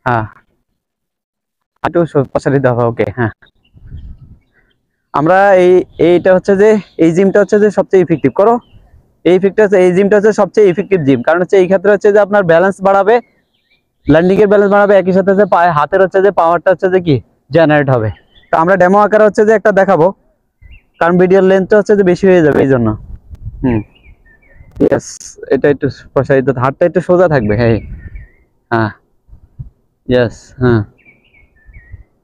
হ্যাঁ একটু প্রসারিত হবে। ওকে হ্যাঁ, আমরা এইটা হচ্ছে যে এই জিমটা হচ্ছে যে সবচেয়ে ইফেক্টিভ করো। এই জিমটা হচ্ছে সবচেয়ে ইফেক্টিভ জিম, কারণ হচ্ছে এই ক্ষেত্রে হচ্ছে যে আপনার ব্যালেন্স বাড়াবে, ল্যান্ডিং এর ব্যালেন্স বাড়াবে, একই সাথে হচ্ছে পায়ে হাতের হচ্ছে যে পাওয়ারটা হচ্ছে যে কি জেনারেট হবে। তো আমরা ডেমো আকারে হচ্ছে যে একটা দেখাবো, কারণ ভিডিওর লেন্থটা হচ্ছে যে বেশি হয়ে যাবে এই জন্য। হুম, ইয়েস, এটা একটু প্রসারিত, হাতটা একটু সোজা থাকবে। হ্যাঁ হ্যাঁ, ইয়েস, হ্যাঁ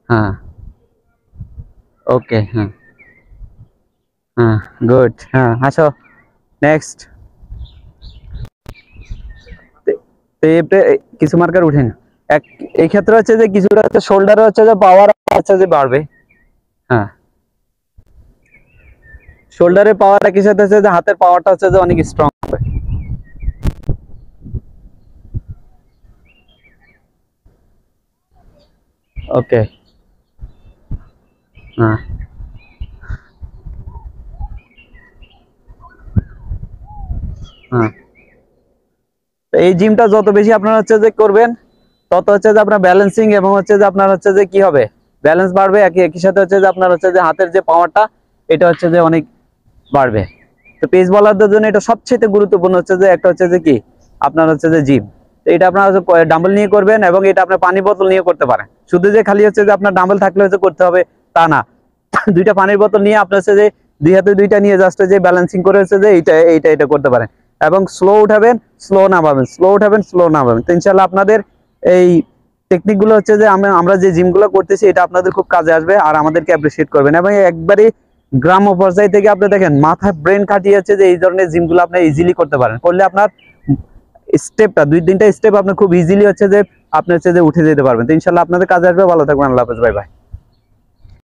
হ্যাঁ, ওকে হ্যাঁ হ্যাঁ, গুড, হ্যাঁ আসো নেক্সট। কিছু মার্কার উঠেন এক, এই ক্ষেত্রে হচ্ছে যে কিছুটা হচ্ছে শোল্ডারে হচ্ছে যে পাওয়ার হচ্ছে যে বাড়বে। হ্যাঁ, শোল্ডারে পাওয়ার একই সাথে হচ্ছে যে হাতের পাওয়ারটা হচ্ছে যে অনেক স্ট্রং হবে। ওকে হ্যাঁ হ্যাঁ, এই জিমটা যত বেশি আপনারা হচ্ছে যে করবেন, তত হচ্ছে যে আপনার ব্যালেন্সিং এবং হচ্ছে যে আপনার হচ্ছে যে কি হবে, ব্যালেন্স বাড়বে, একই সাথে হচ্ছে যে আপনার হচ্ছে যে হাতের যে পাওয়ারটা এটা হচ্ছে যে অনেক বাড়বে। তো পেস বলারদের জন্য এটা সবচেয়ে গুরুত্বপূর্ণ হচ্ছে যে একটা হচ্ছে যে কি আপনার হচ্ছে যে জিম। তো এটা আপনার ডাম্বল নিয়ে করবেন, এবং এটা আপনার পানি বোতল নিয়ে করতে পারেন। শুধু যে খালি হচ্ছে যে আপনার ডাম্বল থাকলে হচ্ছে করতে হবে তা না, দুইটা পানির বোতল নিয়ে আপনার হচ্ছে যে দুই হাতে দুইটা নিয়ে জাস্ট যে ব্যালেন্সিং করে হচ্ছে যে এটা করতে পারেন, এবং স্লো উঠাবেন, স্লো নামাবেন, স্লো উঠাবেন, স্লো নামাবেন। তো ইনশাআল্লাহ আপনাদের এই টেকনিক গুলো হচ্ছে যে আমরা যে জিম গুলো করতেছি এটা আপনাদের খুব কাজে আসবে, আর আমাদেরকে অ্যাপ্রিসিয়েট করবেন। এবং একবারে গ্রাম্য পর্যায় থেকে আপনি দেখেন মাথা ব্রেন খাটিয়ে হচ্ছে যে এই ধরনের জিম গুলো আপনি ইজিলি করতে পারেন, করলে আপনার স্টেপটা 2-3টা স্টেপ আপনি খুব ইজিলি হচ্ছে যে আপনি হচ্ছে যে উঠে যেতে পারবেন। তো ইনশাআল্লাহ আপনাদের কাজে আসবে। ভালো থাকবেন, আল্লাহ হাফেজ, বাই বাই।